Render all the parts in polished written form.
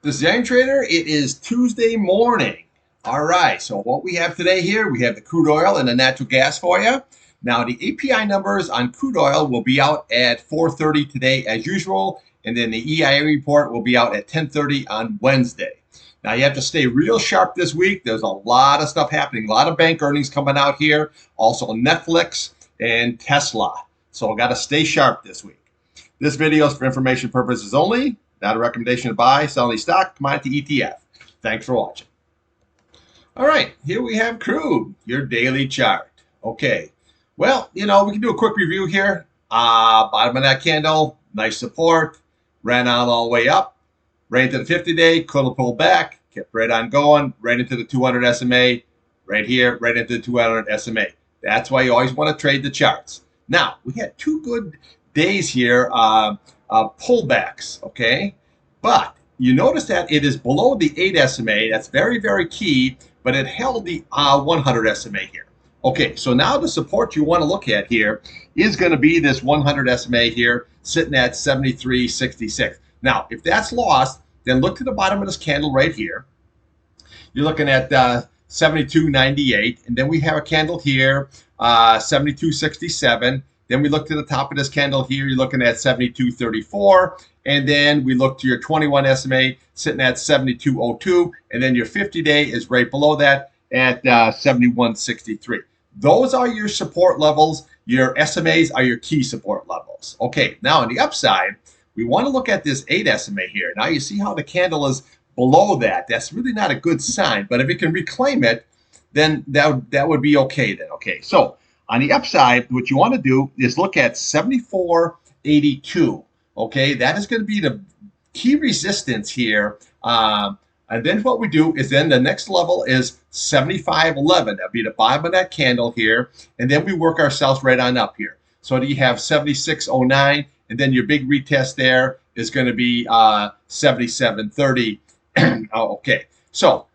This is the Irontrader. It is Tuesday morning. All right, so what we have today here, we have the crude oil and the natural gas for you. Now, the API numbers on crude oil will be out at 4:30 today as usual, and then the EIA report will be out at 10:30 on Wednesday. Now, you have to stay real sharp this week. There's a lot of stuff happening, a lot of bank earnings coming out here, also Netflix and Tesla. So, got to stay sharp this week. This video is for information purposes only. Not a recommendation to buy, sell any stock, commodity, ETF. Thanks for watching. All right, here we have crude, your daily chart. Okay, well, we can do a quick review here. Bottom of that candle, nice support, ran out all the way up, right into the 50-day, couldn't pull back, kept right on going, right into the 200 SMA, right here, right into the 200 SMA. That's why you always want to trade the charts. Now, we had two good days here, pullbacks, okay? But you notice that it is below the 8 SMA. That's very, very key, but it held the 100 SMA here. Okay, so now the support you want to look at here is going to be this 100 SMA here, sitting at 73.66. Now, if that's lost, then look to the bottom of this candle right here. You're looking at 72.98, and then we have a candle here, 72.67. Then we look to the top of this candle here, you're looking at 72.34. And then we look to your 21 SMA sitting at 72.02. And then your 50-day is right below that at 71.63. Those are your support levels. Your SMAs are your key support levels. Okay, now on the upside, we want to look at this 8 SMA here. Now you see how the candle is below that. That's really not a good sign. But if it can reclaim it, then that would be okay then. Okay, so on the upside, what you want to do is look at 74.82. Okay, that is going to be the key resistance here. And then what we do is then the next level is 75.11. That'll be the bottom of that candle here. And then we work ourselves right on up here. So you have 76.09. And then your big retest there is going to be 77.30. Okay, so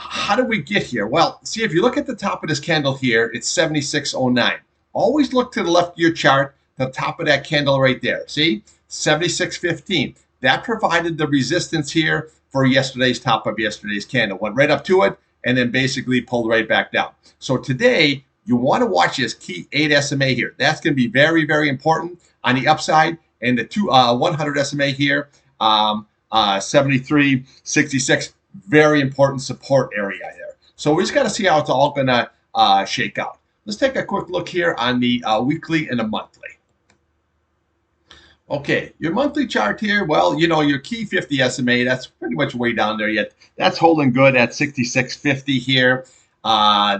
how did we get here? Well, see, if you look at the top of this candle here, it's 76.09. Always look to the left of your chart, the top of that candle right there. See, 76.15. That provided the resistance here for yesterday's top of yesterday's candle. Went right up to it and then basically pulled right back down. So today, you want to watch this key 8 SMA here. That's going to be very, very important on the upside. And the 100 SMA here, 73.66. Very important support area here. So we just got to see how it's all going to shake out. Let's take a quick look here on the weekly and the monthly. Okay, your monthly chart here, well, your key 50 SMA, that's pretty much way down there yet. That's holding good at 66.50 here.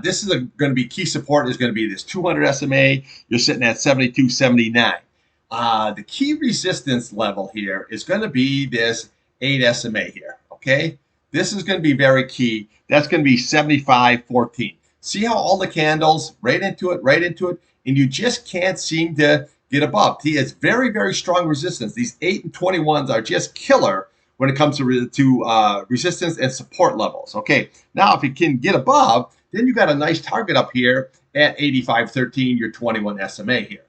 This is going to be key support is going to be this 200 SMA. You're sitting at 72.79. The key resistance level here is going to be this 8 SMA here, okay? This is going to be very key. That's going to be 75.14. See how all the candles, right into it, and you just can't seem to get above. See, it's very, very strong resistance. These 8 and 21s are just killer when it comes to resistance and support levels. Okay, now if you can get above, then you got a nice target up here at 85.13, your 21 SMA here.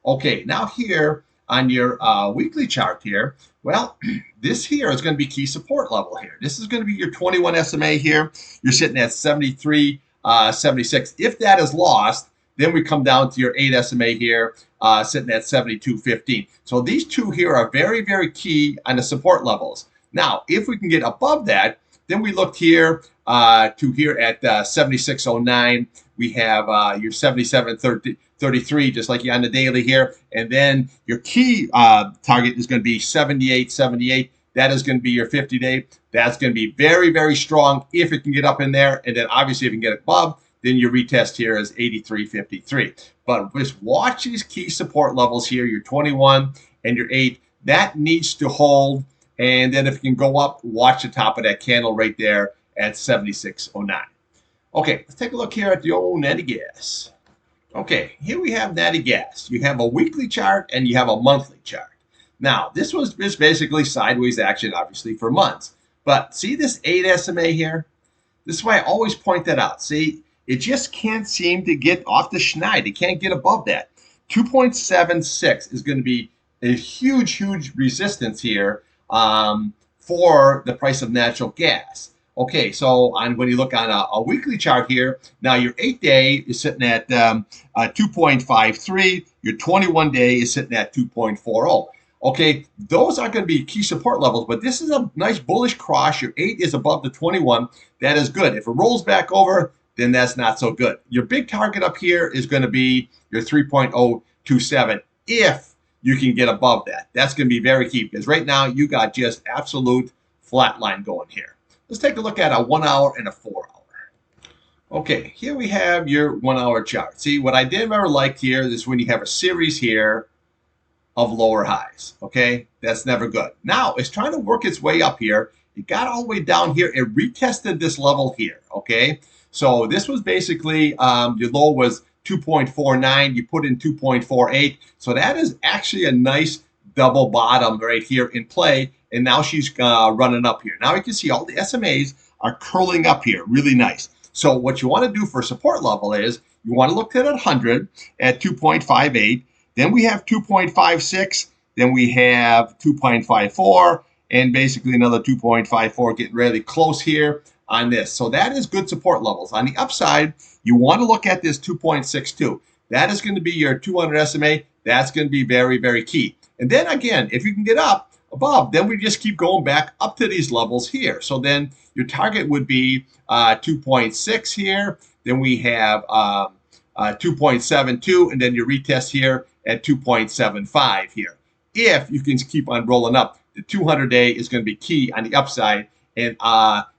Okay, now here on your weekly chart here, well, this here is going to be key support level here. This is going to be your 21 SMA here. You're sitting at 73.76. If that is lost, then we come down to your 8 SMA here, sitting at 72.15. So these two here are very, very key on the support levels. Now, if we can get above that, then we look here to here at 76.09. We have your 77.33, just like you on the daily here. And then your key target is going to be 78.78. That is going to be your 50-day. That's going to be very, very strong if it can get up in there. And then obviously if you can get above, then your retest here is 83.53. But just watch these key support levels here, your 21 and your 8. That needs to hold. And then if you can go up, watch the top of that candle right there at 76.09. Okay, let's take a look here at the old natty gas. Okay, here we have natty gas. You have a weekly chart and you have a monthly chart. Now, this was just basically sideways action, obviously, for months. But see this 8 SMA here? This is why I always point that out. See, it just can't seem to get off the schneid. It can't get above that. 2.76 is going to be a huge, huge resistance here for the price of natural gas. Okay, so when you look on a weekly chart here, now your 8-day is sitting at 2.53. Your 21-day is sitting at 2.40. Okay, those are going to be key support levels, but this is a nice bullish cross. Your 8 is above the 21. That is good. If it rolls back over, then that's not so good. Your big target up here is going to be your 3.027 if you can get above that. That's going to be very key because right now you got just absolute flat line going here. Let's take a look at a 1 hour and a 4 hour. Okay, here we have your 1 hour chart. See, what I did ever like here is when you have a series here of lower highs. Okay, that's never good. Now it's trying to work its way up here. It got all the way down here. It retested this level here. Okay, so this was basically your low was 2.49. You put in 2.48. So that is actually a nice double bottom right here in play. And now she's running up here. Now you can see all the SMAs are curling up here. Really nice. So what you want to do for support level is you want to look at 100 at 2.58. Then we have 2.56. Then we have 2.54. And basically another 2.54 getting really close here on this. So that is good support levels. On the upside, you want to look at this 2.62. That is going to be your 200 SMA. That's going to be very, very key. And then again, if you can get up above, then we just keep going back up to these levels here. So then your target would be 2.6 here. Then we have 2.72, and then your retest here at 2.75 here. If you can keep on rolling up, the 200-day is going to be key on the upside, and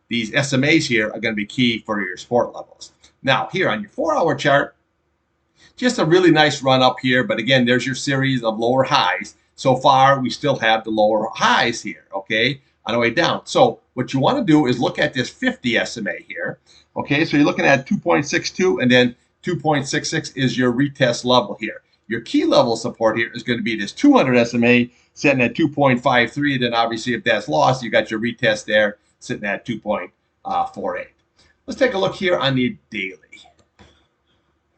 these SMAs here are going to be key for your support levels. Now, here on your 4 hour chart, just a really nice run up here. But again, there's your series of lower highs. So far, we still have the lower highs here, okay, on the way down. So what you want to do is look at this 50 SMA here, okay? So you're looking at 2.62, and then 2.66 is your retest level here. Your key level support here is going to be this 200 SMA sitting at 2.53. Then obviously, if that's lost, you got your retest there sitting at 2.48. Let's take a look here on the daily.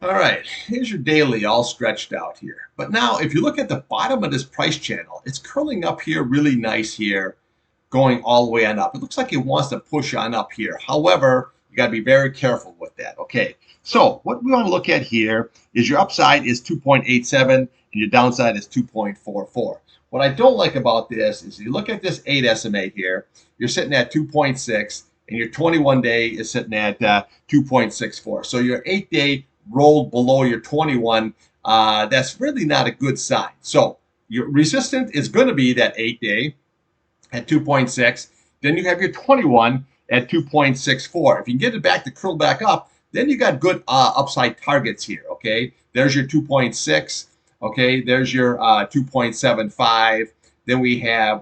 All right, here's your daily all stretched out here. But now if you look at the bottom of this price channel, it's curling up here really nice here, going all the way on up. It looks like it wants to push on up here. However, you got to be very careful with that, okay? So what we want to look at here is your upside is 2.87 and your downside is 2.44. What I don't like about this is you look at this 8 SMA here, you're sitting at 2.6 and your 21-day is sitting at 2.64. So your 8-day rolled below your 21, that's really not a good sign. So your resistance is going to be that 8-day at 2.6. Then you have your 21 at 2.64. If you can get it back to curl back up, then you got good upside targets here, okay? There's your 2.6, okay? There's your 2.75. Then we have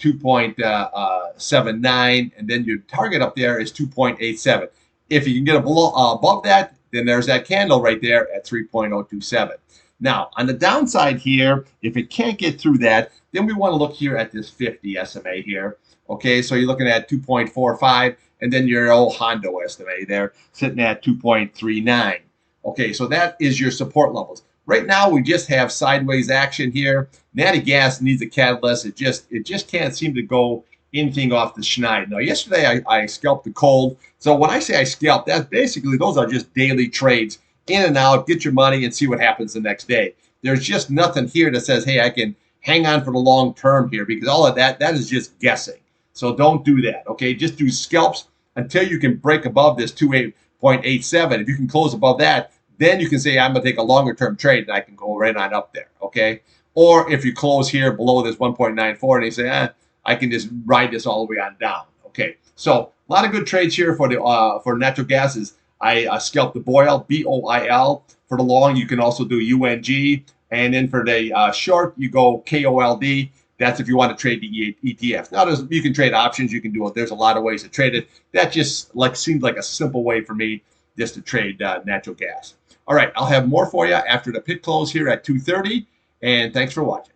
2.79, and then your target up there is 2.87. If you can get above that, then there's that candle right there at 3.027. Now, on the downside here, if it can't get through that, then we want to look here at this 50 SMA here. Okay, so you're looking at 2.45, and then your old Hondo SMA there sitting at 2.39. Okay, so that is your support levels. Right now, we just have sideways action here. Natty gas needs a catalyst. It just can't seem to go anything off the schneid. Now, yesterday I scalped the cold. So when I say I scalped, that's basically those are just daily trades, in and out, get your money and see what happens the next day. There's just nothing here that says, hey, I can hang on for the long term here, because all of that is just guessing. So don't do that, okay? Just do scalps until you can break above this 2.87. If you can close above that, then you can say, I'm going to take a longer term trade and I can go right on up there, okay? Or if you close here below this 1.94 and you say, I can just ride this all the way on down, okay? So a lot of good trades here for the for natural gases. I scalped the BOIL, BOIL. For the long, you can also do UNG. And then for the short, you go KOLD. That's if you want to trade the ETF. Now, you can trade options. You can do it. There's a lot of ways to trade it. That just seems like a simple way for me just to trade natural gas. All right, I'll have more for you after the pit close here at 2:30. And thanks for watching.